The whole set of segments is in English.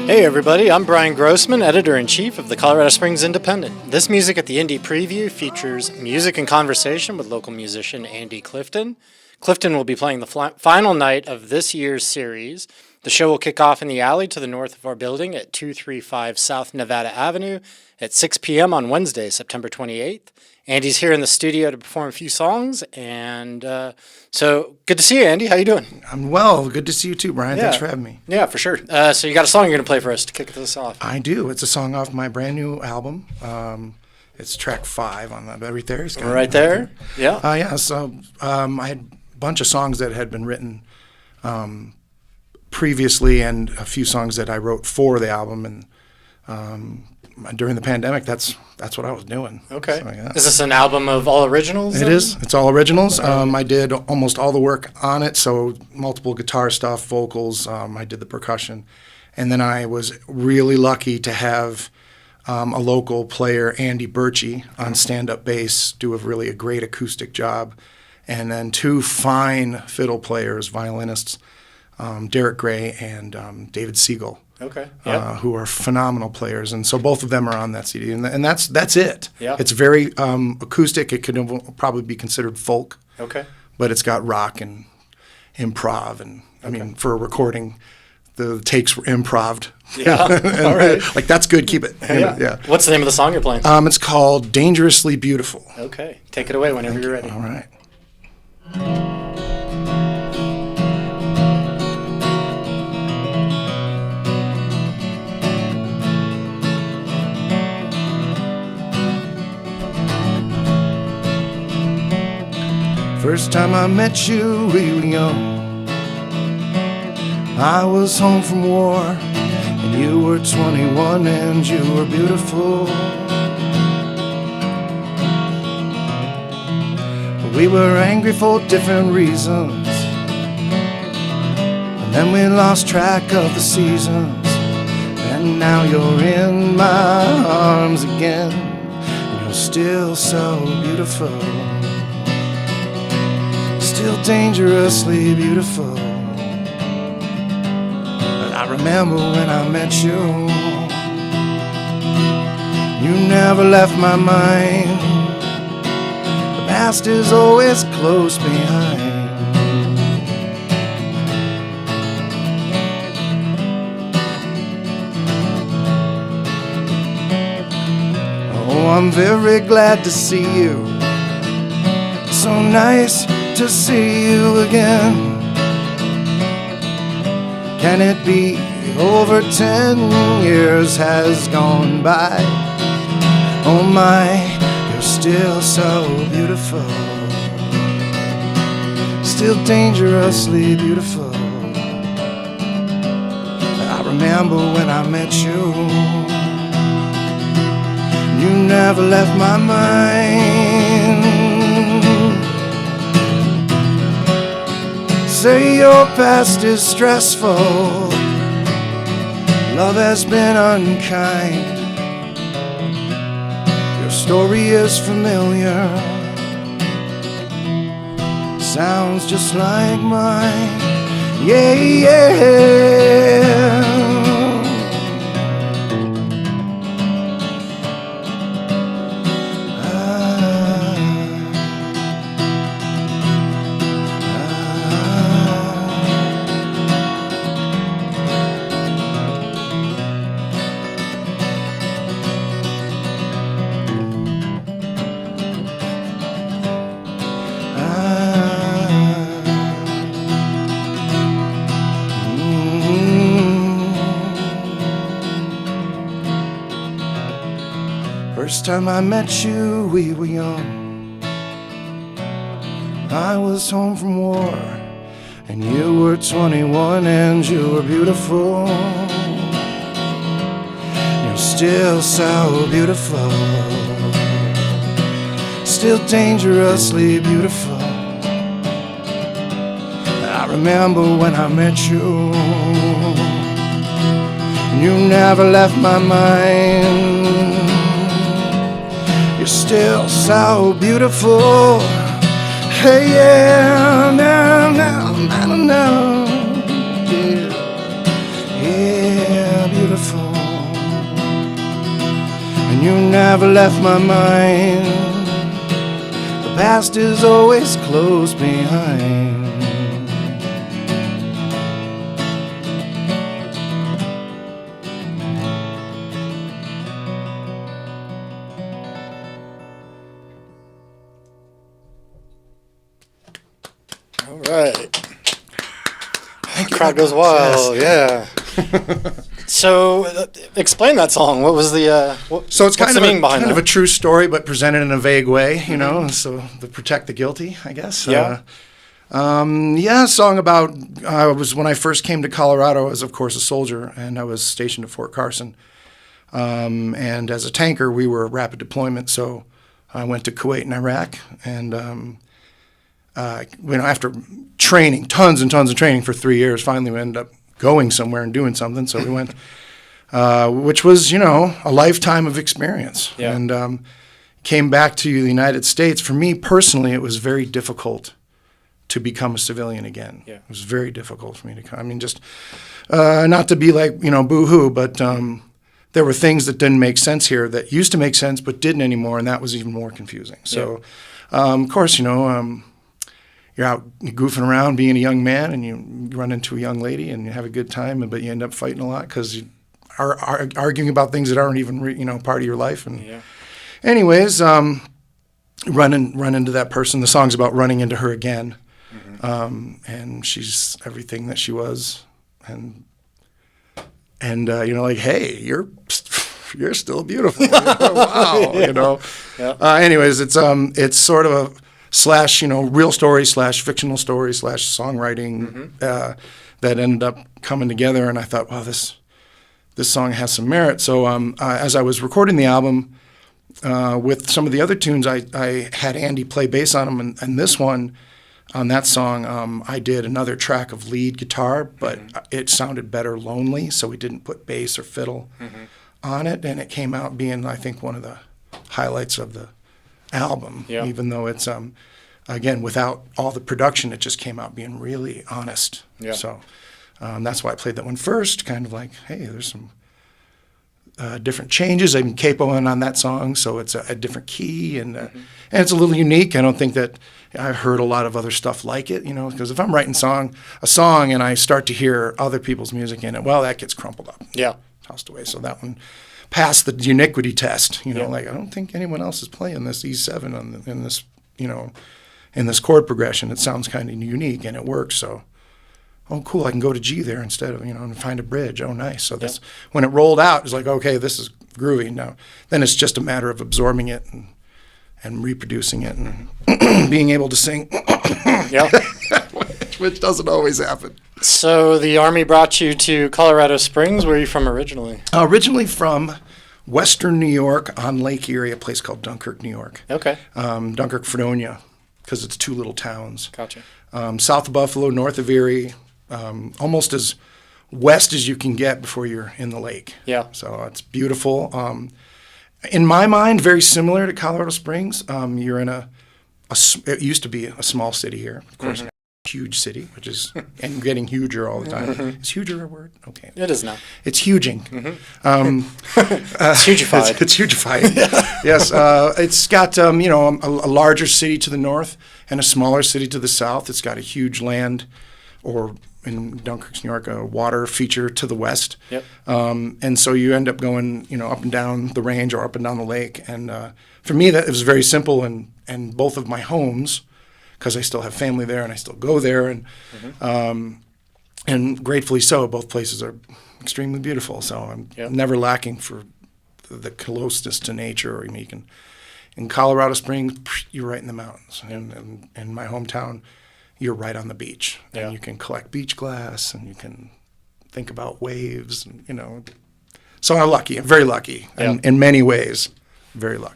Hey everybody, I'm Bryan Grossman, Editor-in-Chief of the Colorado Springs Independent. This Music at the Indy preview features music and conversation with local musician Andy Clifton. Clifton will be playing the final night of this year's series. The show will kick off in the alley to the north of our building at 235 South Nevada Avenue at 6 p.m. on Wednesday, September 28th. Andy's here in the studio to perform a few songs, and so good to see you, Andy. How you doing? I'm well. Good to see you too, Brian. Thanks for having me. Yeah, for sure. So you got a song you're going to play for us to kick this off. I do. It's a song off my brand new album. It's track 5 on the right there. Right there? Yeah. Yeah. So I had a bunch of songs that had been written previously, and a few songs that I wrote for the album, and during the pandemic, that's what I was doing. Okay. So, yeah. Is this an album of all originals? It is. It's all originals. I did almost all the work on it, so multiple guitar stuff, vocals. I did the percussion. And then I was really lucky to have a local player, Andy Birchie, on stand-up bass, do a great acoustic job. And then 2 fine fiddle players, violinists, Derek Gray and David Siegel. Okay. Who are phenomenal players, and so both of them are on that CD, and that's it. Yeah. It's very acoustic. It could probably be considered folk. Okay. But it's got rock and improv, and I mean, for a recording, the takes were improved. Yeah. All right. Like, that's good. Keep it. Yeah. What's the name of the song you're playing? It's called "Dangerously Beautiful." Okay. Take it away whenever you're ready. All right. First time I met you, we were young. I was home from war, and you were 21, and you were beautiful. But we were angry for different reasons, and then we lost track of the seasons. And now you're in my arms again, and you're still so beautiful. Still dangerously beautiful. But I remember when I met you, you never left my mind. The past is always close behind. Oh, I'm very glad to see you. So nice to see you again. Can it be over 10 years has gone by? Oh my, you're still so beautiful. Still dangerously beautiful. I remember when I met you, you never left my mind. Say your past is stressful, love has been unkind. Your story is familiar, sounds just like mine. Yeah, yeah. First time I met you, we were young. I was home from war, and you were 21, and you were beautiful. You're still so beautiful, still dangerously beautiful. I remember when I met you, you never left my mind. You're still so beautiful. Hey, yeah, now, yeah, yeah, beautiful. You never left my mind. The past is always close behind. All right. Crowd goes wild. Yes. Yeah. So, explain that song. What was the So it's kind what's of the meaning behind kind that? of a true story, but presented in a vague way, you know. So to protect the guilty, I guess. Yeah. Yeah, a song about when I first came to Colorado. I was, of course, a soldier, and I was stationed at Fort Carson. And as a tanker, we were rapid deployment. So I went to Kuwait and Iraq, and after training, tons and tons of training for 3 years, finally we ended up going somewhere and doing something. So we went, which was, a lifetime of experience. Yeah. And came back to the United States. For me personally, it was very difficult to become a civilian again. Yeah. It was very difficult for me to come. I mean, just not to be like, boo-hoo, but there were things that didn't make sense here that used to make sense but didn't anymore, and that was even more confusing. So, of course, you're out goofing around being a young man, and you run into a young lady, and you have a good time, but you end up fighting a lot because you are arguing about things that aren't even part of your life. And anyways, run into that person. The song's about running into her again, and she's everything that she was, and like, hey, you're still beautiful. Wow, Yeah. Anyways, it's sort of a / real story / fictional story / songwriting that ended up coming together, and I thought, wow, this song has some merit. So as I was recording the album with some of the other tunes, I had Andy play bass on them, and this one, on that song, I did another track of lead guitar, but it sounded better lonely, so we didn't put bass or fiddle on it, and it came out being, I think, one of the highlights of the album, even though it's, again, without all the production, it just came out being really honest. Yeah. So that's why I played that one first, kind of like, hey, there's some different changes. I'm capoing on that song, so it's a different key, and it's a little unique. I don't think that I've heard a lot of other stuff like it, because if I'm writing a song and I start to hear other people's music in it, well, that gets crumpled up, tossed away. So that one passed the uniquity test. Like, I don't think anyone else is playing this E7 in this, in this chord progression. It sounds kind of unique, and it works. So, oh, cool, I can go to G there instead of, and find a bridge. Oh, nice. So that's when it rolled out, it's like, okay, this is groovy. Now, then it's just a matter of absorbing it and reproducing it and being able to sing, which doesn't always happen. So the Army brought you to Colorado Springs. Where are you from originally? Originally from Western New York on Lake Erie, a place called Dunkirk, New York. Okay. Dunkirk, Fredonia, because it's two little towns. Gotcha. South of Buffalo, north of Erie, almost as west as you can get before you're in the lake. Yeah. So it's beautiful. In my mind, very similar to Colorado Springs. You're in it used to be a small city here, of course. Now, huge city, which is and getting huger all the time. Is huger a word? Okay. It is now. It's huging. It's hugified. It's hugified. Yes. It's got a larger city to the north and a smaller city to the south. It's got a huge land, or in Dunkirk, New York, a water feature to the west. Yep. And so you end up going, up and down the range or up and down the lake. And for me, that it was very simple. And both of my homes, because I still have family there and I still go there, and gratefully so, both places are extremely beautiful. So I'm never lacking for the closeness to nature. I mean, in Colorado Springs, you're right in the mountains. And in my hometown, you're right on the beach. And you can collect beach glass, and you can think about waves. And, so I'm lucky. I'm very lucky. And in many ways, very lucky.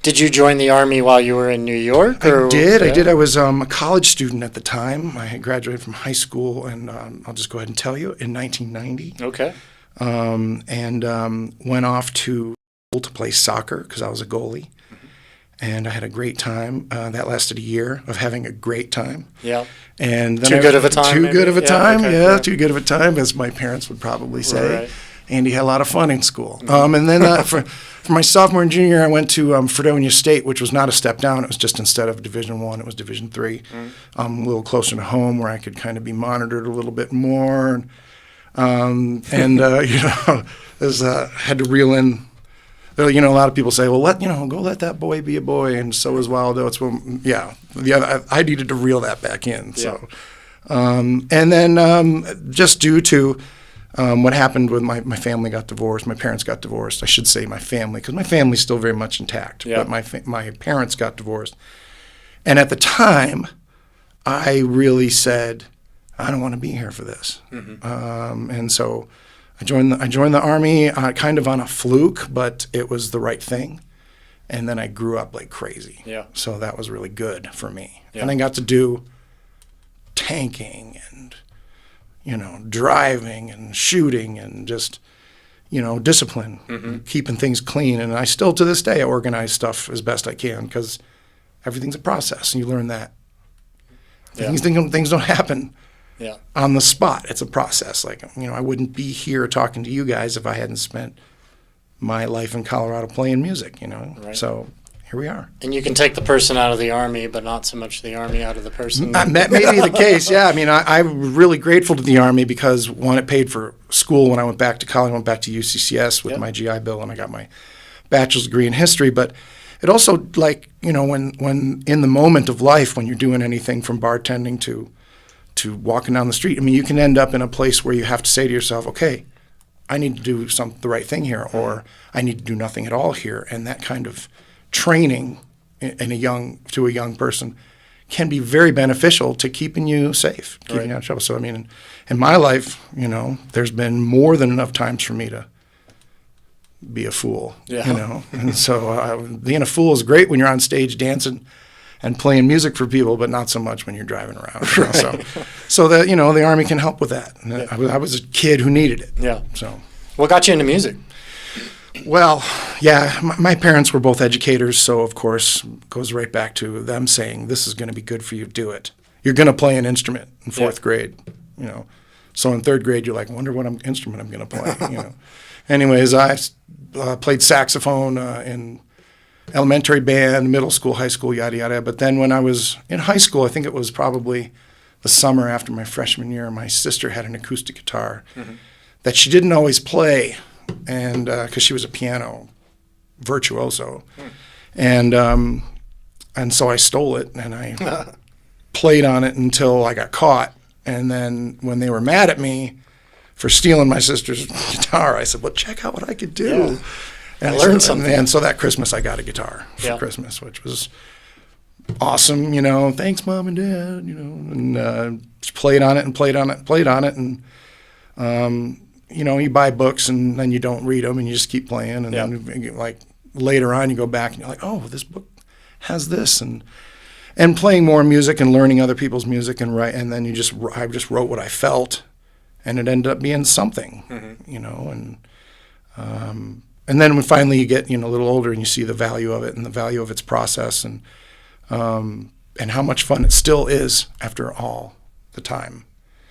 Did you join the Army while you were in New York? I did. I was a college student at the time. I had graduated from high school, and I'll just go ahead and tell you, in 1990. Okay. And went off to play soccer because I was a goalie. And I had a great time. That lasted a year of having a great time. Yeah. And then too good of a time. Too maybe? good of a time. Okay, Too good of a time, as my parents would probably say. Right. Andy had a lot of fun in school. And then for my sophomore and junior year, I went to Fredonia State, which was not a step down. It was just instead of Division I, it was Division III. A little closer to home where I could kind of be monitored a little bit more. Had to reel in. A lot of people say, "Well, go let that boy be a boy," and so is Waldo. It's I needed to reel that back in. So, and then just due to what happened with my family got divorced. My parents got divorced. I should say my family, because my family's still very much intact. Yeah. But my parents got divorced, and at the time, I really said, I don't want to be here for this. And so I joined the Army kind of on a fluke, but it was the right thing. And then I grew up like crazy. Yeah. So that was really good for me. Yeah. And I got to do tanking and, driving and shooting and just, discipline, keeping things clean. And I still, to this day, I organize stuff as best I can because everything's a process, and you learn that. Yeah. Things don't happen on the spot. It's a process. Like, I wouldn't be here talking to you guys if I hadn't spent my life in Colorado playing music, Right. So here we are. And you can take the person out of the Army, but not so much the Army out of the person. That may be the case, yeah. I mean, I'm really grateful to the Army because, one, it paid for school when I went back to college. I went back to UCCS with my GI Bill, and I got my bachelor's degree in history. But it also, when in the moment of life, when you're doing anything from bartending to walking down the street, I mean, you can end up in a place where you have to say to yourself, okay, I need to do the right thing here, or I need to do nothing at all here. And that kind of training to a young person can be very beneficial to keeping you safe, keeping you out of trouble. So, I mean, in my life, there's been more than enough times for me to be a fool, And so being a fool is great when you're on stage dancing and playing music for people, but not so much when you're driving around. So that, the Army can help with that. And I was a kid who needed it. Yeah. So what got you into music? Well, yeah, my parents were both educators, so of course it goes right back to them saying, this is going to be good for you, do it. You're going to play an instrument in fourth grade, So in third grade, you're like, wonder what instrument I'm going to play, Anyways, I played saxophone in elementary band, middle school, high school, yada, yada. But then when I was in high school, I think it was probably the summer after my freshman year, my sister had an acoustic guitar that she didn't always play, and because she was a piano virtuoso. And so I stole it, and I played on it until I got caught. And then when they were mad at me for stealing my sister's guitar, I said, well, check out what I could do. Yeah. And I learned something. And so that Christmas, I got a guitar for Christmas, which was awesome, Thanks, Mom and Dad, and played on it and played on it. And, you buy books and then you don't read them and you just keep playing. And then, later on, you go back and you're like, oh, this book has this. And playing more music and learning other people's music and then I just wrote what I felt, and it ended up being something, And then when finally you get a little older and you see the value of it and the value of its process and how much fun it still is after all the time.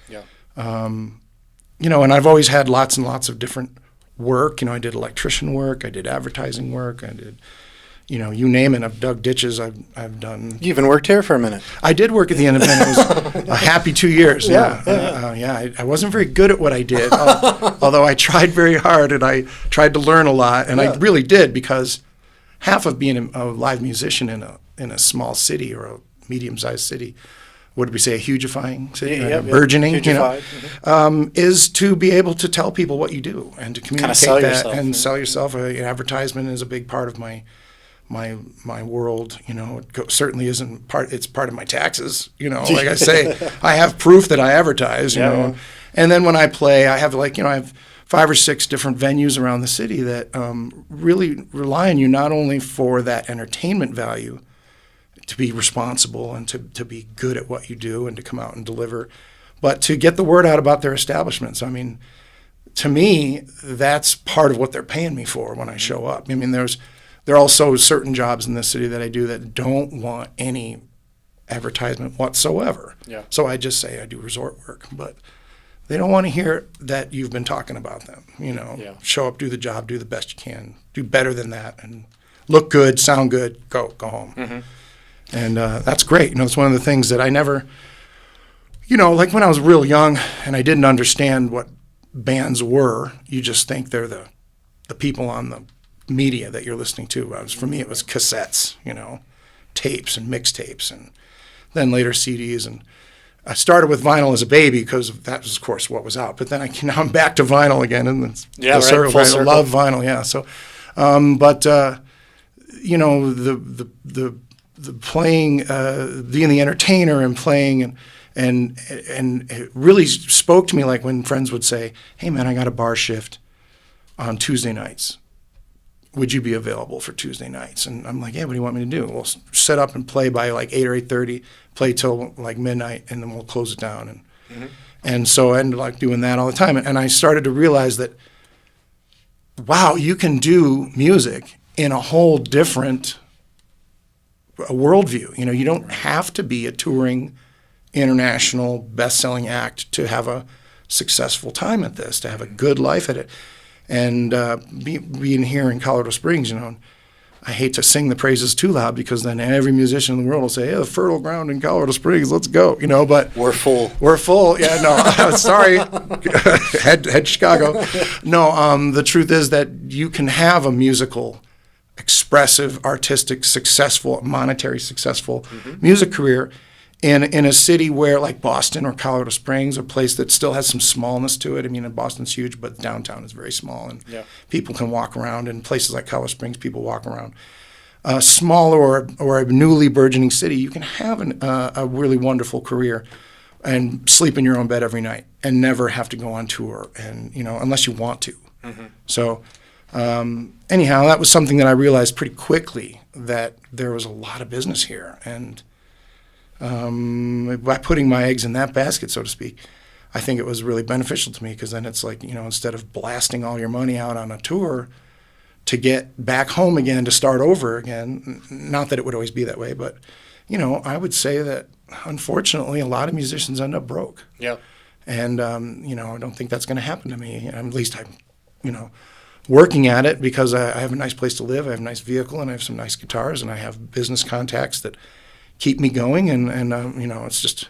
Yeah. And I've always had lots and lots of different work. I did electrician work, I did advertising work, I did, you name it. I've dug ditches. I've done. You even worked here for a minute. I did work at the Independent. It was a happy 2 years. I wasn't very good at what I did, although I tried very hard and I tried to learn a lot, and I really did, because half of being a live musician in a small city or a medium-sized city, what did we say, a hugifying city, burgeoning, is to be able to tell people what you do and to communicate that and sell yourself. Advertisement is a big part of my world. It certainly isn't part. It's part of my taxes. Like I say, I have proof that I advertise. And then when I play, I have I have 5 or 6 different venues around the city that really rely on you not only for that entertainment value, to be responsible and to be good at what you do and to come out and deliver, but to get the word out about their establishments. I mean, to me, that's part of what they're paying me for when I show up. I mean, there are also certain jobs in this city that I do that don't want any advertisement whatsoever. Yeah. So I just say I do resort work, but They don't want to hear that you've been talking about them. Yeah. Show up, do the job, do the best you can, do better than that, and look good, sound good, go home. And that's great. It's one of the things that I never, like when I was real young and I didn't understand what bands were, you just think they're the people on the media that you're listening to. For me, it was cassettes, tapes and mixtapes, and then later CDs. And I started with vinyl as a baby because that was, of course, what was out. But then now I'm back to vinyl again, and it's full circle. I love vinyl. Yeah. So, the playing, being the entertainer and playing, and it really spoke to me, like when friends would say, "Hey man, I got a bar shift on Tuesday nights. Would you be available for Tuesday nights?" And I'm like, "Yeah, what do you want me to do?" "We'll set up and play by like 8 or 8:30, play till like midnight, and then we'll close it down." And so I ended up like doing that all the time. And I started to realize that, wow, you can do music in a whole different worldview. You don't have to be a touring international best-selling act to have a successful time at this, to have a good life at it. And being here in Colorado Springs, I hate to sing the praises too loud because then every musician in the world will say, "Yeah, fertile ground in Colorado Springs, let's go." But we're full. We're full. Yeah, no, sorry, head Chicago. No, the truth is that you can have a musical, expressive, artistic, successful, monetary successful music career in a city where, like Boston or Colorado Springs, a place that still has some smallness to it. I mean, Boston's huge, but downtown is very small, and people can walk around. In places like Colorado Springs, people walk around. Smaller or a newly burgeoning city, you can have a really wonderful career and sleep in your own bed every night and never have to go on tour, and unless you want to. So anyhow, that was something that I realized pretty quickly, that there was a lot of business here, and by putting my eggs in that basket, so to speak, I think it was really beneficial to me, because then it's like, instead of blasting all your money out on a tour to get back home again to start over again, not that it would always be that way, but, I would say that unfortunately a lot of musicians end up broke. Yeah. And, I don't think that's going to happen to me. At least I'm, working at it, because I have a nice place to live, I have a nice vehicle, and I have some nice guitars, and I have business contacts that keep me going, and it's just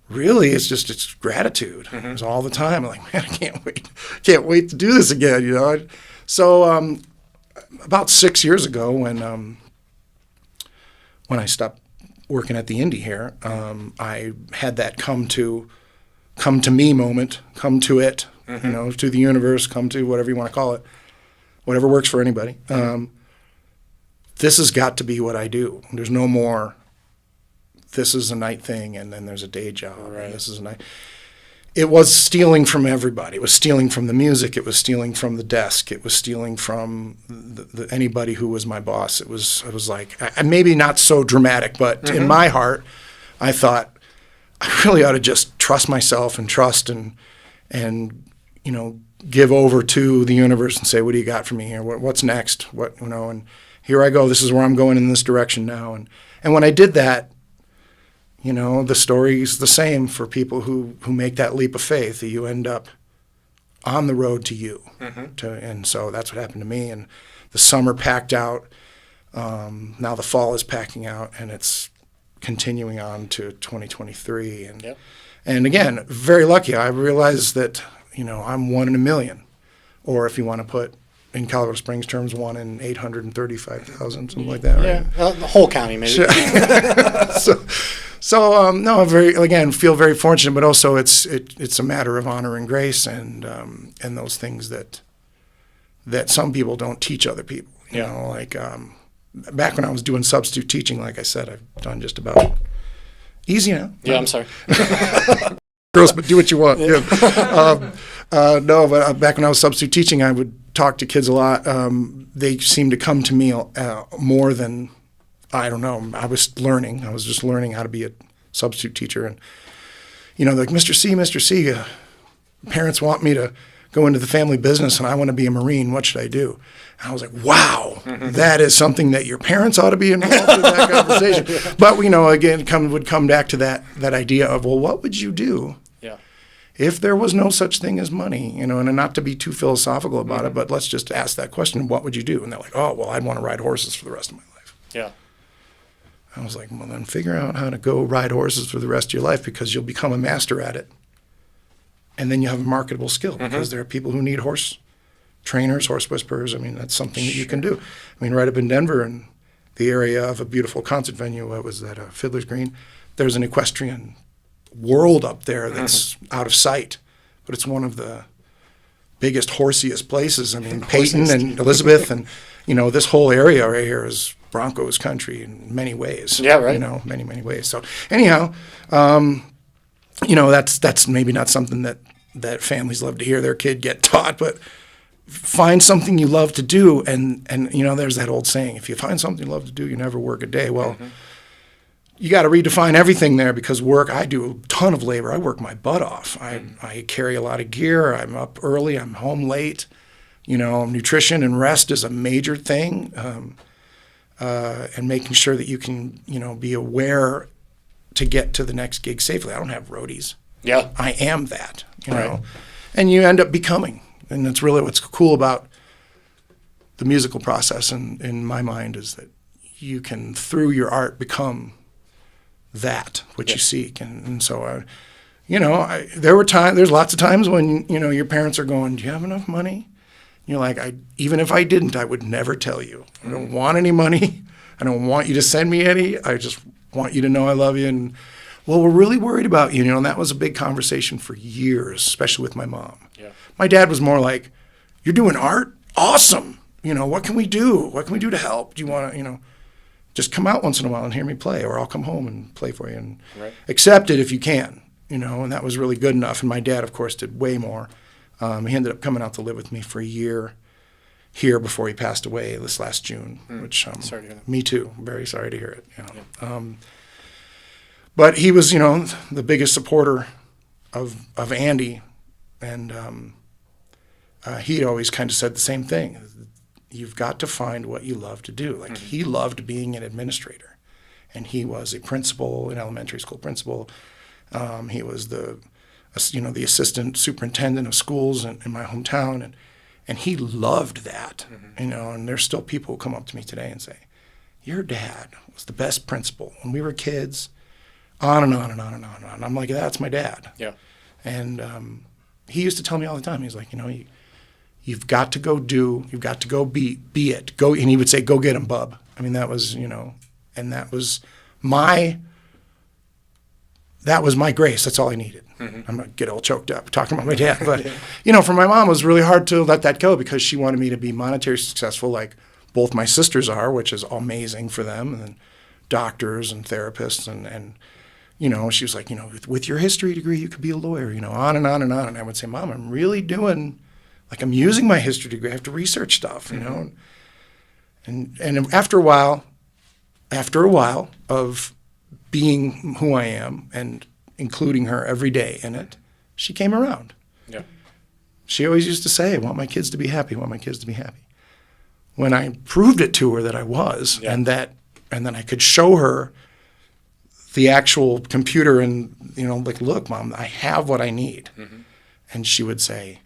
really, it's gratitude. It's all the time. I'm like, man, I can't wait to do this again. So about 6 years ago, when I stopped working at the Indy here, I had that come to me moment, come to it, to the universe, come to whatever you want to call it, whatever works for anybody. This has got to be what I do. There's no more. This is a night thing, and then there's a day job. Right. This is a night. It was stealing from everybody. It was stealing from the music. It was stealing from the desk. It was stealing from anybody who was my boss. It was like, maybe not so dramatic, but in my heart, I thought I really ought to just trust myself and trust and give over to the universe and say, "What do you got for me here? What's next? And here I go. This is where I'm going, in this direction now." And when I did that, the story's the same for people who make that leap of faith. That you end up on the road to you. And so that's what happened to me. And the summer packed out. Now the fall is packing out, and it's continuing on to 2023. And again, very lucky. I realized that, I'm 1 in a million. Or if you want to put, in Colorado Springs terms, 1 in 835,000, something like that, right? Yeah, the whole county, maybe. No, I feel very fortunate, but also it's a matter of honor and grace, and those things that some people don't teach other people. Back when I was doing substitute teaching, like I said, I've done just about easy now. Yeah, I'm sorry. Grossman, do what you want. Yeah. No, but back when I was substitute teaching, I would talk to kids a lot. They seemed to come to me more than, I don't know, I was just learning how to be a substitute teacher. And, they're like, Mr. C, parents want me to go into the family business, and I want to be a Marine. What should I do? And I was like, wow, that is something that your parents ought to be involved in that conversation. But, again, would come back to that idea of, well, what would you do if there was no such thing as money, and not to be too philosophical about it, but let's just ask that question, what would you do? And they're like, oh, well, I'd want to ride horses for the rest of my life. Yeah. I was like, well, then figure out how to go ride horses for the rest of your life, because you'll become a master at it. And then you have a marketable skill, because there are people who need horse trainers, horse whisperers. I mean, that's something that you can do. I mean, right up in Denver, in the area of a beautiful concert venue, what was that, Fiddler's Green, there's an equestrian world up there that's out of sight, but it's one of the biggest, horsiest places. I mean, Peyton and Elizabeth and, this whole area right here is Broncos country in many ways. Yeah, right. Many, many ways. So anyhow, that's maybe not something that families love to hear their kid get taught, but find something you love to do. And there's that old saying, if you find something you love to do, you never work a day. Well, you got to redefine everything there, because I do a ton of labor. I work my butt off. I carry a lot of gear. I'm up early. I'm home late. Nutrition and rest is a major thing. And making sure that you can, be aware to get to the next gig safely. I don't have roadies. Yeah. I am that, Right. And you end up becoming. And that's really what's cool about the musical process, in my mind, is that you can, through your art, become that, which you seek. And so, there's lots of times when, your parents are going, do you have enough money? And you're like, even if I didn't, I would never tell you. I don't want any money. I don't want you to send me any. I just want you to know I love you. And, well, we're really worried about you, and that was a big conversation for years, especially with my mom. Yeah. My dad was more like, you're doing art? Awesome. What can we do? What can we do to help? Do you want to, just come out once in a while and hear me play, or I'll come home and play for you, and accept it if you can, and that was really good enough. And my dad, of course, did way more. He ended up coming out to live with me for a year here before he passed away this last June, which, sorry to hear that. Me too. I'm very sorry to hear it. But he was, the biggest supporter of Andy, and he always kind of said the same thing. You've got to find what you love to do. Like, he loved being an administrator, and he was a principal, an elementary school principal. He was the assistant superintendent of schools in my hometown, and he loved that, and there's still people who come up to me today and say, your dad was the best principal when we were kids, on and on and on and on and on. I'm like, that's my dad. Yeah. And he used to tell me all the time, he's like, you've got to go you've got to go be it. Go, and he would say, go get him, bub. I mean, that was, and that was my grace. That's all I needed. I'm going to get all choked up talking about my dad. But, for my mom, it was really hard to let that go, because she wanted me to be monetarily successful like both my sisters are, which is amazing for them, and then doctors and therapists. And she was like, with your history degree, you could be a lawyer, on and on and on. And I would say, Mom, I'm really I'm using my history degree. I have to research stuff, And after a while of being who I am and including her every day in it, she came around. Yeah. She always used to say, I want my kids to be happy, I want my kids to be happy. When I proved it to her that I was, and then I could show her the actual computer and, look, Mom, I have what I need. And she would say,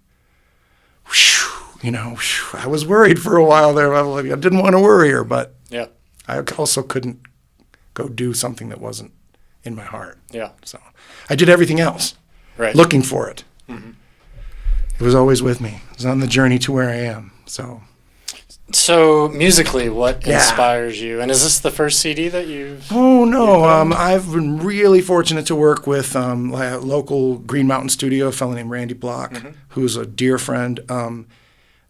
I was worried for a while there. I didn't want to worry her, but I also couldn't go do something that wasn't in my heart. Yeah. So I did everything else, looking for it. It was always with me. It was on the journey to where I am. So musically, what inspires you? And is this the first CD that you've... Oh, no. I've been really fortunate to work with a local Green Mountain studio, a fellow named Randy Block, who's a dear friend.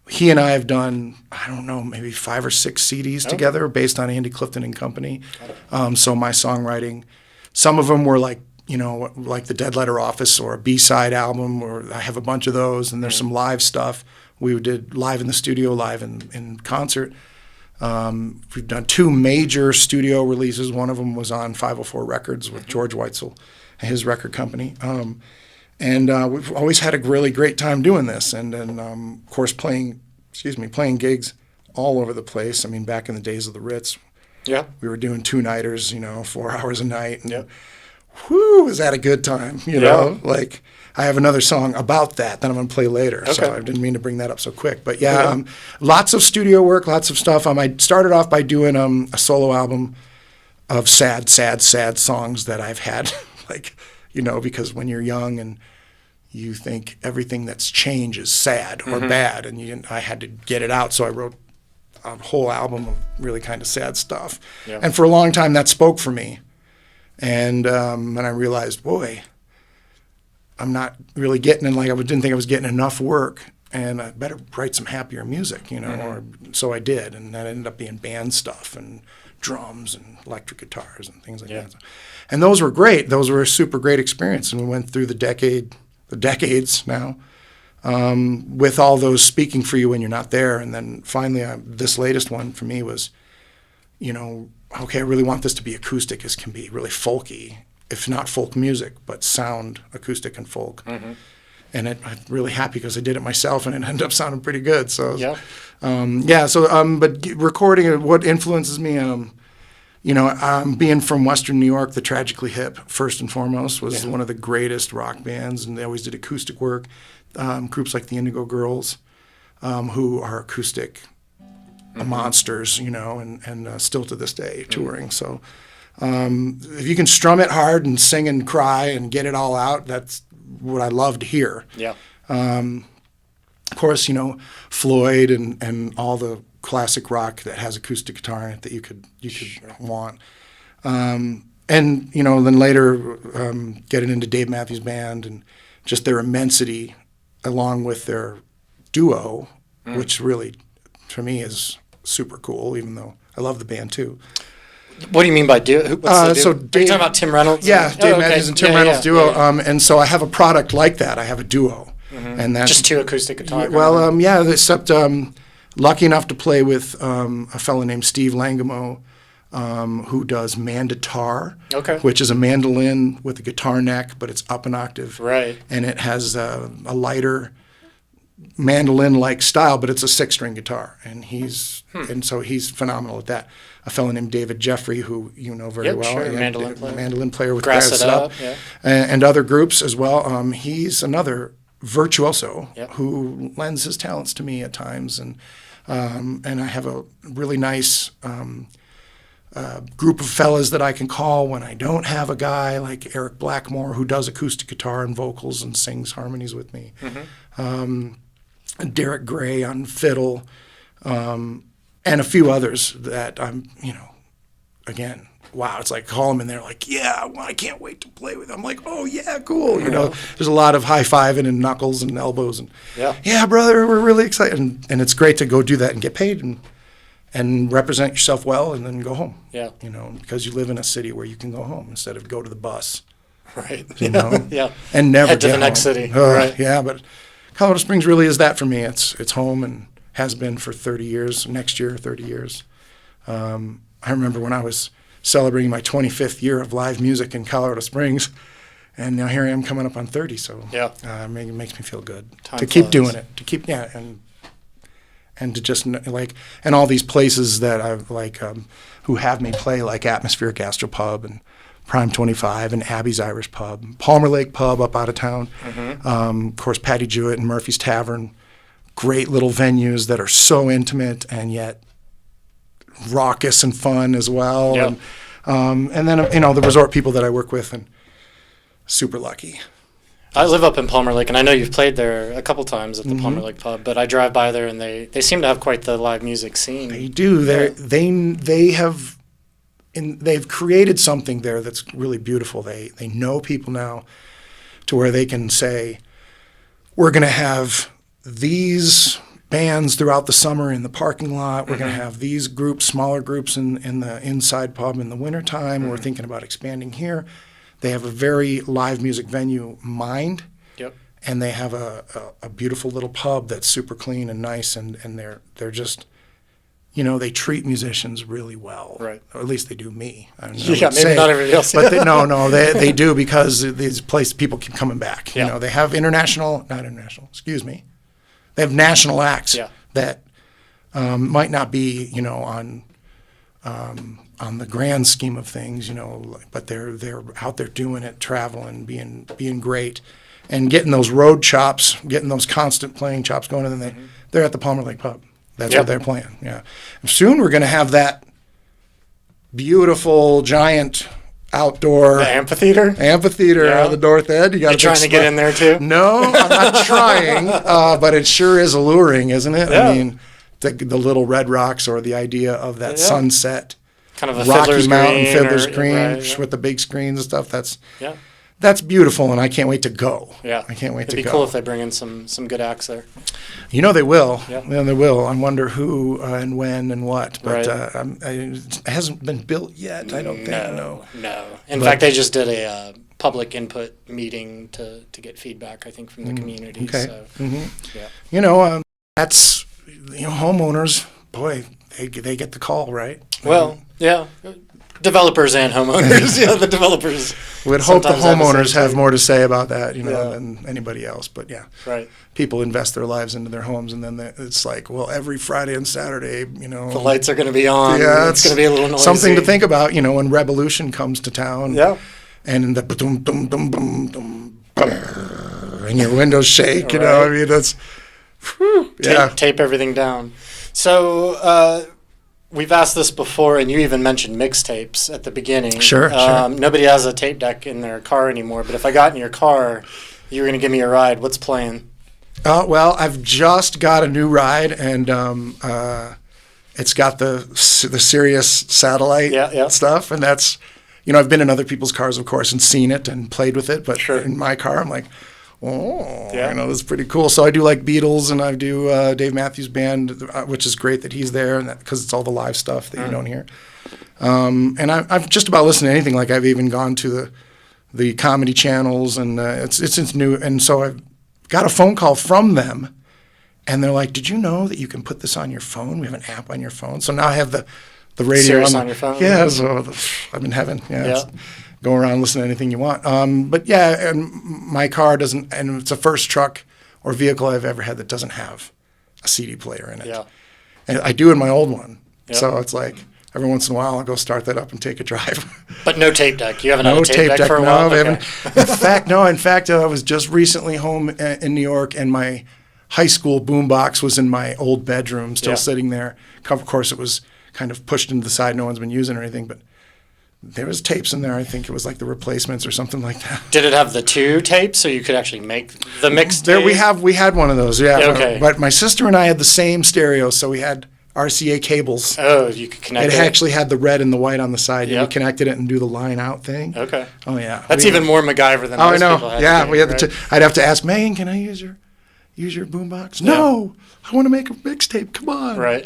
He and I have done, I don't know, maybe 5 or 6 CDs together based on Andy, Clifton and Company. So my songwriting, some of them were like the Dead Letter Office or a B-side album, or I have a bunch of those, and there's some live stuff. We did live in the studio, live in concert. We've done 2 major studio releases. One of them was on 504 Records with George Weitzel and his record company. And we've always had a really great time doing this. And of course, playing gigs all over the place. I mean, back in the days of the Ritz, we were doing 2-nighters, 4 hours a night. And whew, is that a good time? You know, like I have another song about that I'm going to play later. Okay. So I didn't mean to bring that up so quick. But yeah, lots of studio work, lots of stuff. I started off by doing a solo album of sad songs that I've had, like, you know, because when you're young and you think everything that's change is sad or bad, and I had to get it out, so I wrote a whole album of really kind of sad stuff. Yeah. And for a long time, that spoke for me. And I realized, boy, I'm not really getting in, like I didn't think I was getting enough work, and I better write some happier music, you know. Or so I did, and that ended up being band stuff and drums and electric guitars and things like that. And those were great. Those were a super great experience, and we went through the decades now, with all those speaking for you when you're not there. And then finally, this latest one for me was, you know, okay, I really want this to be acoustic as can be, really folky, if not folk music, but sound acoustic and folk. And I'm really happy because I did it myself, and it ended up sounding pretty good. So but recording, what influences me, you know, being from Western New York, the Tragically Hip, first and foremost, was one of the greatest rock bands, and they always did acoustic work. Groups like the Indigo Girls, who are acoustic monsters, you know, and still to this day touring. So if you can strum it hard and sing and cry and get it all out, that's what I love to hear. Yeah. Of course, you know, Floyd and all the classic rock that has acoustic guitar in it that you could want. And, you know, then later getting into Dave Matthews Band and just their immensity along with their duo, which really, for me, is super cool, even though I love the band too. What do you mean by duo? What's the duo? So Are you talking about Tim Reynolds? Yeah, Dave Matthews and Tim Reynolds duo. And so I have a product like that. I have a duo. And that's just two acoustic guitars. Well, except lucky enough to play with a fellow named Steve Langamo, who does mandotar, which is a mandolin with a guitar neck, but it's up an octave. Right. And it has a lighter mandolin-like style, but it's a 6-string guitar. And and so he's phenomenal at that. A fellow named David Jeffrey, who you know very well. Sure. Mandolin player with Grass It Up. And other groups as well. He's another virtuoso who lends his talents to me at times. And I have a really nice group of fellas that I can call when I don't have a guy, like Eric Blackmore, who does acoustic guitar and vocals and sings harmonies with me. Derek Gray on fiddle, and a few others that I'm, you know, again, wow, it's like call them and they're like, yeah, I can't wait to play with them. I'm like, oh yeah, cool. You know, there's a lot of high-fiving and knuckles and elbows and yeah, brother, we're really excited. And it's great to go do that and get paid and represent yourself well and then go home. Yeah. You know, because you live in a city where you can go home instead of go to the bus. Right. You know? And never head to get the home. next city. Right. Yeah, but Colorado Springs really is that for me. It's home and has been for 30 years. Next year, 30 years. I remember when I was celebrating my 25th year of live music in Colorado Springs, and now here I am coming up on 30. So it makes me feel good to keep doing it. To keep and to just like, and all these places that I've like who have me play, like Atmospheric Gastropub and Prime 25 and Abby's Irish Pub, Palmer Lake Pub up out of town. Of course, Patty Jewett and Murphy's Tavern, great little venues that are so intimate and yet raucous and fun as well. And then, you know, the resort people that I work with, and super lucky. I live up in Palmer Lake, and I know you've played there a couple times at the Palmer Lake Pub, but I drive by there, and they seem to have quite the live music scene. They do. They've created something there that's really beautiful. They know people now to where they can say, we're going to have these bands throughout the summer in the parking lot. We're going to have these groups, smaller groups in the inside pub in the wintertime. We're thinking about expanding here. They have a very live music venue mind, and they have a beautiful little pub that's super clean and nice, and they're just, you know, they treat musicians really well. Right. Or at least they do me. Maybe not everybody else. But they do, because these places, people keep coming back. You know, they have they have national acts that might not be, you know, on on the grand scheme of things, but they're out there doing it, traveling, being great, and getting those road chops, getting those constant playing chops going, and then they're at the Palmer Lake Pub. That's what they're playing. Yeah. Soon we're going to have that beautiful giant outdoor The amphitheater on the north end. You're trying to get in there too? No, I'm not trying, but it sure is alluring, isn't it? Yeah. I mean, the little red rocks, or the idea of that sunset, kind of a Rocky Fiddler's Mountain Green Fiddler's or- Green right, with the big screens and stuff. Yeah. That's beautiful, and I can't wait to go. Yeah. I can't wait It'd to be go. cool if they bring in some good acts there. They will. Yeah. Yeah, they will. I wonder who and when and what. But Right. it hasn't been built yet, I don't think. No. No. In fact, they just did a public input meeting to get feedback, I think, from the community. Okay. So, Yeah. That's, homeowners, boy, they get the call, right? Well, yeah. Developers and homeowners. The developers. Would hope the sometimes have the homeowners same have thing. more to say about that, Yeah. than anybody else. But yeah, Right. people invest their lives into their homes, and then it's like, well, every Friday and Saturday, The lights are going to be on. Yeah, It's going to be a little noisy. something to think about, when Revolution comes to town. Yeah. And the boom, boom, boom, boom, boom, and your windows shake. Right. I mean, that's. Whew, yeah. Tape everything down. So we've asked this before, and you even mentioned mixtapes at the beginning. Sure. Nobody has a tape deck in their car anymore, but if I got in your car, you were going to give me a ride. What's playing? Well, I've just got a new ride, and it's got the Sirius satellite stuff, and that's, I've been in other people's cars, of course, and seen it and played with it, but in my car, I'm like, this is pretty cool. So I do like Beatles, and I do Dave Matthews Band, which is great that he's there, and because it's all the live stuff that you don't hear. And I've just about listened to anything. Like, I've even gone to the comedy channels, and it's new. And so I've got a phone call from them, and they're like, "Did you know that you can put this on your phone? We have an app on your phone." So now I have the radio Sirius on your phone? Yeah, so I've been having go around, listen to anything you want. But yeah, and my car doesn't, and it's the first truck or vehicle I've ever had that doesn't have a CD player in it. Yeah. And I do in my old one. Yep. So it's like every once in a while I'll go start that up and take a drive. But no tape deck. You haven't had a tape deck for a no, while? we Okay. haven't. In fact, I was just recently home in New York, and my high school boombox was in my old bedroom, still sitting there. Of course, it was kind of pushed into the side. No one's been using it or anything, but there was tapes in there. I think it was like the replacements or something like that. Did it have the two tapes so you could actually make the mixtape? There we had one of those, yeah. Okay. But my sister and I had the same stereo, so we had RCA cables. Oh, you could connect It it. actually had the red and the white on the side. Yep. We connected it and do the line out thing. Okay. Oh yeah. That's even more MacGyver than Oh, I most know. people had. Yeah, to do, we had right? the. I'd have to ask Megan, "Can I use your boombox?" No, I want to make a mixtape. Come on. Right.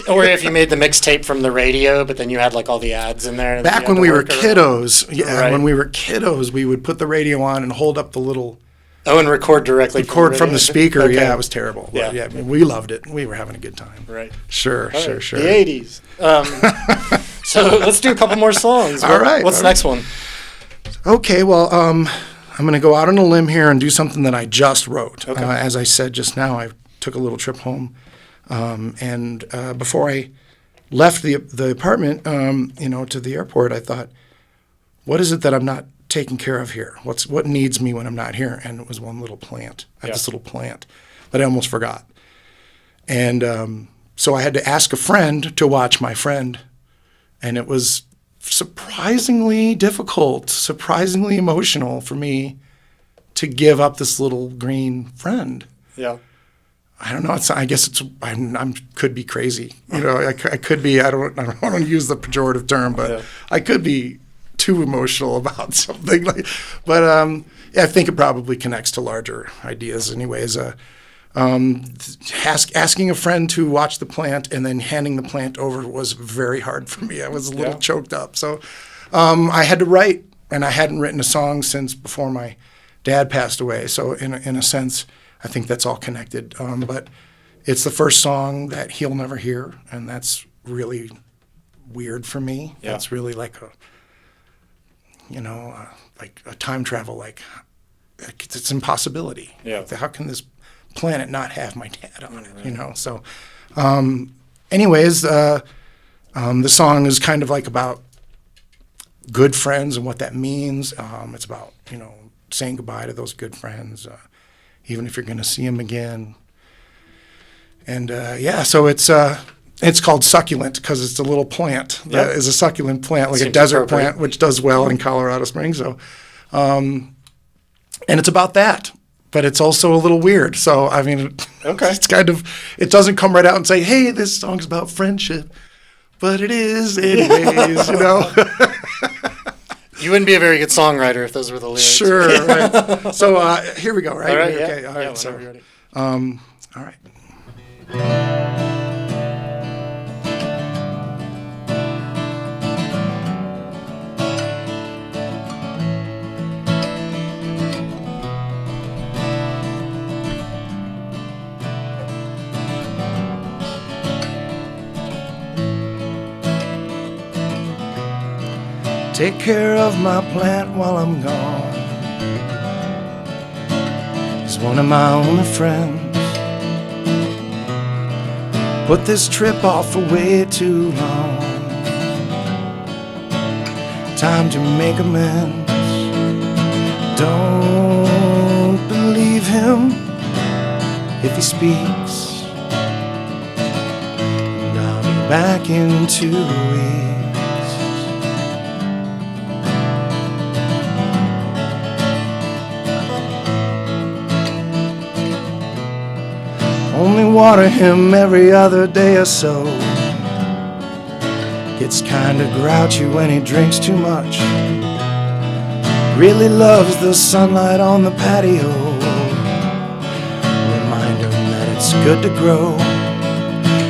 Or if you made the mixtape from the radio, but then you had like all the ads in there. Back when we were kiddos, Right. when we were kiddos, we would put the radio on and hold up the little Oh, and record directly from radio. the speaker. Okay. Yeah, it was terrible. Yeah. But, yeah, I mean, we loved it. We were having a good time. Right. Sure. All right. Sure. The 80s. So let's do a couple more songs. All right. What's the next one? Okay, well, I'm going to go out on a limb here and do something that I just wrote. Okay. As I said just now, I took a little trip home, and before I left the apartment, to the airport, I thought, what is it that I'm not taking care of here? What needs me when I'm not here? And it was one little plant. I had this little plant that I almost forgot, and so I had to ask a friend to watch my friend, and it was surprisingly difficult, surprisingly emotional for me to give up this little green friend. Yeah. I don't know. I guess I could be crazy. I could be. I don't want to use the pejorative term, but I could be too emotional about something. But I think it probably connects to larger ideas. Anyways, asking a friend to watch the plant and then handing the plant over was very hard for me. I was a little choked up. So I had to write, and I hadn't written a song since before my dad passed away. So in a sense, I think that's all connected. But it's the first song that he'll never hear, and that's really weird for me. Yeah. That's really like a time travel, it's impossibility. Yeah. How can this planet not have my dad on it? So anyways, the song is kind of like about good friends and what that means. It's about, saying goodbye to those good friends, even if you're going to see them again. And so it's called succulent because it's a little plant that is a succulent plant, like a desert plant, which does well in Colorado Springs. So, and it's about that, but it's also a little weird. So, I mean, it's kind of, it doesn't come right out and say, hey, this song's about friendship, but it is anyways, You wouldn't be a very good songwriter if those were the lyrics. Sure. Right. So here we go, right? All right, okay. Yeah. All right. Yeah, So, you're ready. all right. Take care of my plant while I'm gone. He's one of my only friends. Put this trip off for way too long. Time to make amends. Don't believe him if he speaks, and I'll be back in 2 weeks. Only water him every other day or so. Gets kinda grouchy when he drinks too much. Really loves the sunlight on the patio. Remind him that it's good to grow.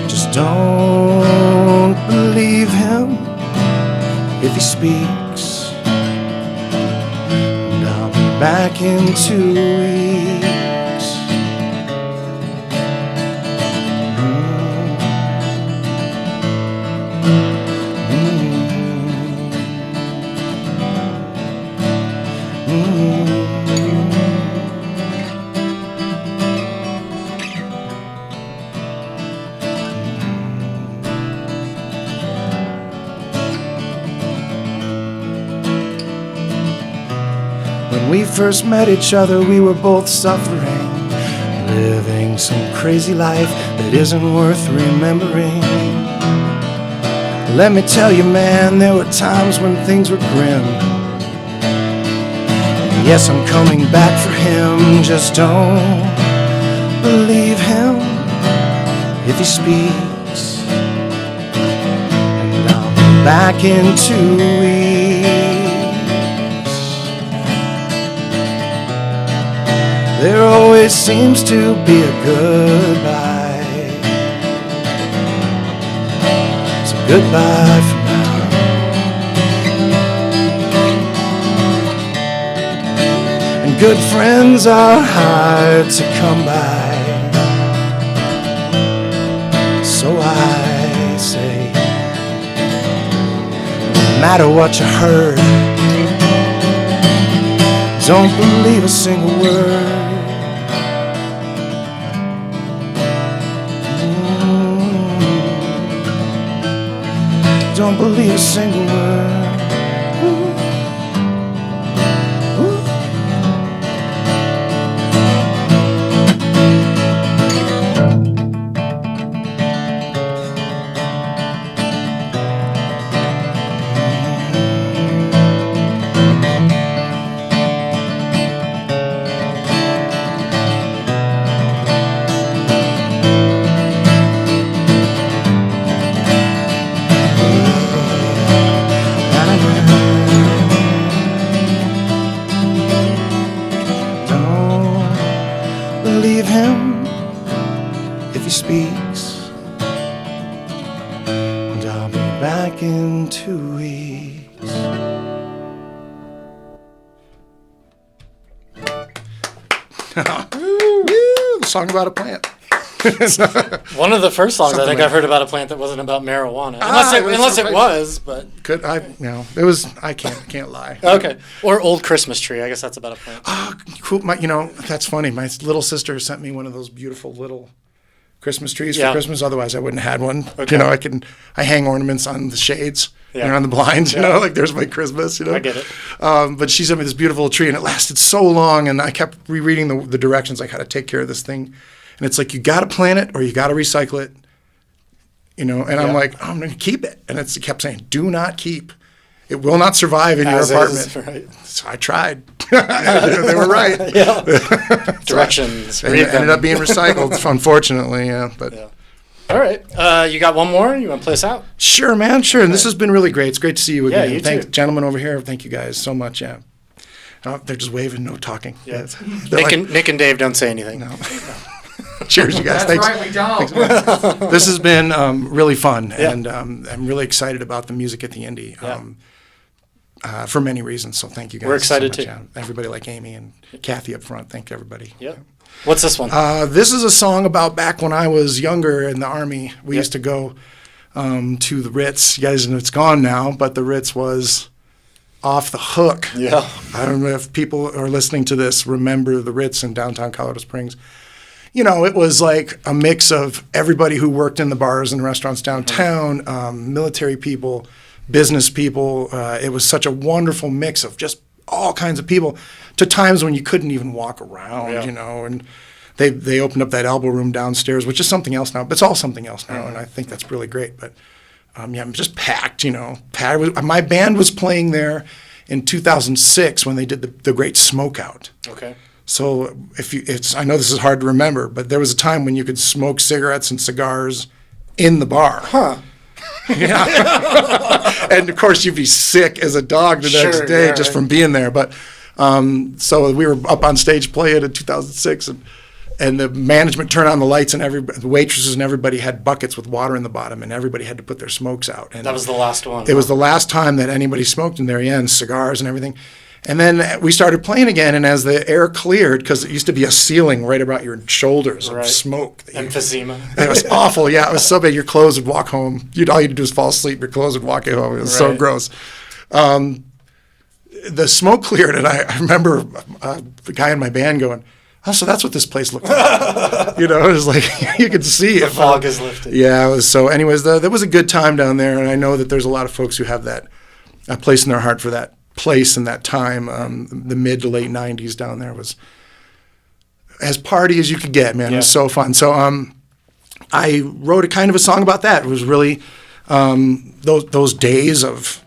Just don't believe him if he speaks, and I'll be back in 2 weeks. When we first met each other, we were both suffering, living some crazy life that isn't worth remembering. Let me tell you, man, there were times when things were grim. And yes, I'm coming back for him. Just don't believe him if he speaks, and I'll be back in 2 weeks. There always seems to be a goodbye. So goodbye for now. And good friends are hard to come by. So I say, no matter what you heard, don't believe a single word. Don't believe a single word. Ooh. Ooh. Believe him if he speaks, and I'll be back in 2 weeks. Woo! Song about a plant. One of the first songs I Something think like I've heard about a plant that wasn't about marijuana. Ah, Unless it was, but Could I? No, it was. I can't lie. okay. Or Old Christmas Tree. I guess that's about a plant. Oh, cool. That's funny. My little sister sent me one of those beautiful little Christmas trees Yeah. for Christmas. Otherwise, I wouldn't have had one. Okay. You know, I hang ornaments on the shades, Yeah. on the blinds. You Yeah. know, like there's my Christmas. You know, I get it. But she sent me this beautiful tree, and it lasted so long, and I kept rereading the directions, like how to take care of this thing, and it's like you got to plant it or you got to recycle it. You know, and I'm like, I'm going to keep it, and it kept saying, do not keep. It will not survive in your As apartment. is, right. So I tried. They were right. Yeah. Directions. And Read it ended them. up being recycled, unfortunately. Yeah, but Yeah. All right. You got one more? You want to play us out? sure, man, sure. And this has been really great. It's great to see you Yeah, again. you Thanks, too. gentlemen over here. Thank you guys so much. Yeah. They're just waving, no talking. Yeah. They're Nick and Dave don't say anything. No. Cheers, you guys. That's Thanks. right, we don't. This has been really fun, Yeah. and I'm really excited about the music at the Indy. Yeah. For many reasons, so thank you guys. We're excited so much. too. Yeah. Everybody like Amy and Kathy up front. Thank everybody. Yep. What's this one? This is a song about back when I was younger in the Army. We used to go to the Ritz. You guys know it's gone now, but the Ritz was off the hook. Yeah. I don't know if people are listening to this remember the Ritz in downtown Colorado Springs. You know, it was like a mix of everybody who worked in the bars and restaurants downtown, military people, business people. It was such a wonderful mix of just all kinds of people to times when you couldn't even walk around, Yeah. you know, and they opened up that elbow room downstairs, which is something else now, but it's all something else now, and I think that's really great. But yeah, I'm just packed, you know. My band was playing there in 2006 when they did the Great Smokeout. Okay. So I know this is hard to remember, but there was a time when you could smoke cigarettes and cigars in the bar. Huh. Yeah. And of course you'd be sick as a dog the next Sure, day yeah, just right. from being there. But so we were up on stage playing in 2006, and the management turned on the lights, and the waitresses and everybody had buckets with water in the bottom, and everybody had to put their smokes out. And That was the last one. it was the last time that anybody smoked in there, yeah, and cigars and everything. And then we started playing again, and as the air cleared, because it used to be a ceiling right about your shoulders of Right. smoke. Emphysema. It was awful. Yeah, it was so bad. Your clothes would walk home. All you'd do is fall asleep. Your clothes would walk you home. It was so Right. gross. The smoke cleared, and I remember the guy in my band going, "Oh, so that's what this place looked like." You know, it was like you could see The it. fog is lifted. Yeah, it was so. Anyways, there was a good time down there, and I know that there's a lot of folks who have a place in their heart for that place and that time. The mid to late '90s down there was as party as you could get, man. It was Yeah. so fun. So I wrote a kind of a song about that. It was really those days of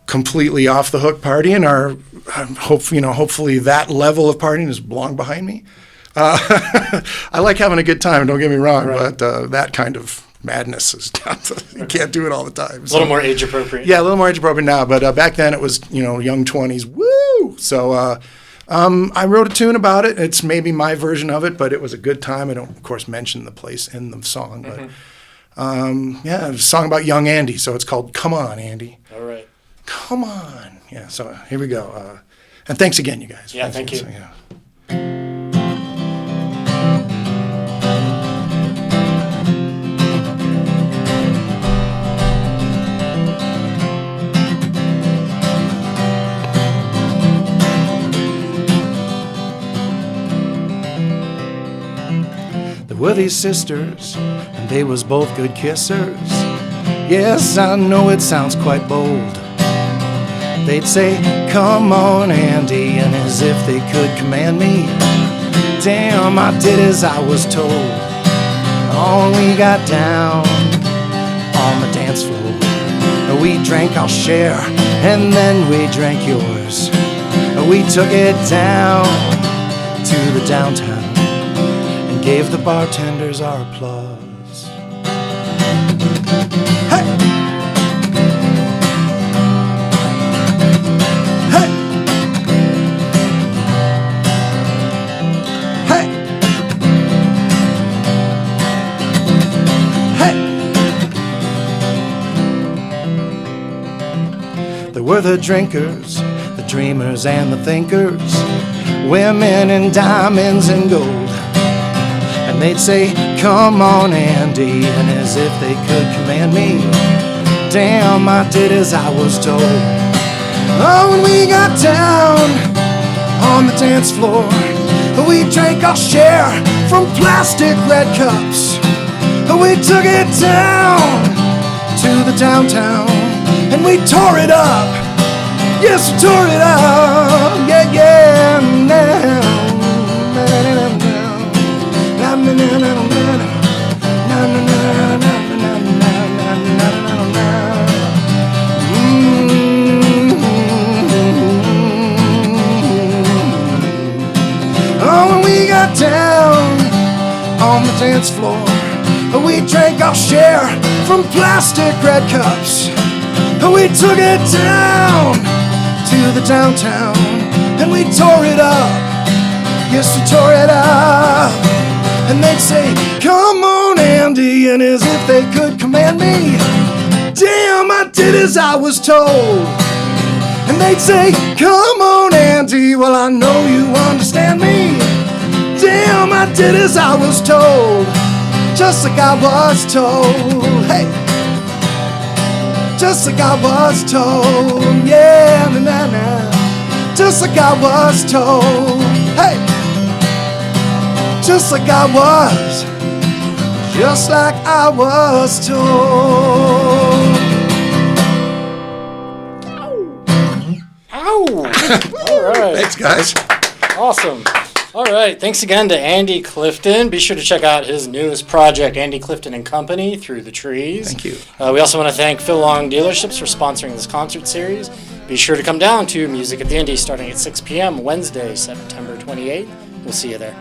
completely off the hook partying are hopefully that level of partying is long behind me. I like having a good time, don't get me wrong, Right. but that kind of madness is you can't do it all the time. A little more age appropriate. Yeah, a little more age appropriate now, but back then it was, young 20s. Woo! So I wrote a tune about it. It's maybe my version of it, but it was a good time. I don't, of course, mention the place in the song, but yeah, it's a song about young Andy, so it's called Come On, Andy. All right. Come on. Yeah, so here we go. And thanks again, you guys. Yeah, thank you. So, yeah. There were these sisters, and they was both good kissers. Yes, I know it sounds quite bold. They'd say, "Come on, Andy," and as if they could command me. Damn, I did as I was told. On we got down on the dance floor. We drank our share, and then we drank yours. We took it down to the downtown and gave the bartenders our applause. Hey! Hey! Hey! Hey! There were the drinkers, the dreamers and the thinkers, women in diamonds and gold. And they'd say, "Come on, Andy," and as if they could command me. Damn, I did as I was told. Oh, when we got down on the dance floor. We drank our share from plastic red cups. We took it down to the downtown and we tore it up. Yes, we tore it up. Yeah, yeah. Oh, when we got down on the dance floor, we drank our share from plastic red cups. We took it down to the downtown and we tore it up. Yes, we tore it up. And they'd say, come on, Andy, and as if they could command me. Damn, I did as I was told. And they'd say, come on, Andy, well, I know you understand me. Damn, I did as I was told, just like I was told. Hey, just like I was told. Yeah, na-na-na, just like I was told. Hey, just like I was, just like I was told. Ow! All right. Thanks, guys. Awesome. All right. Thanks again to Andy Clifton. Be sure to check out his newest project, Andy Clifton and Company, Through the Trees. Thank you. We also want to thank Phil Long Dealerships for sponsoring this concert series. Be sure to come down to Music at the Indy starting at 6 p.m. Wednesday, September 28th. We'll see you there.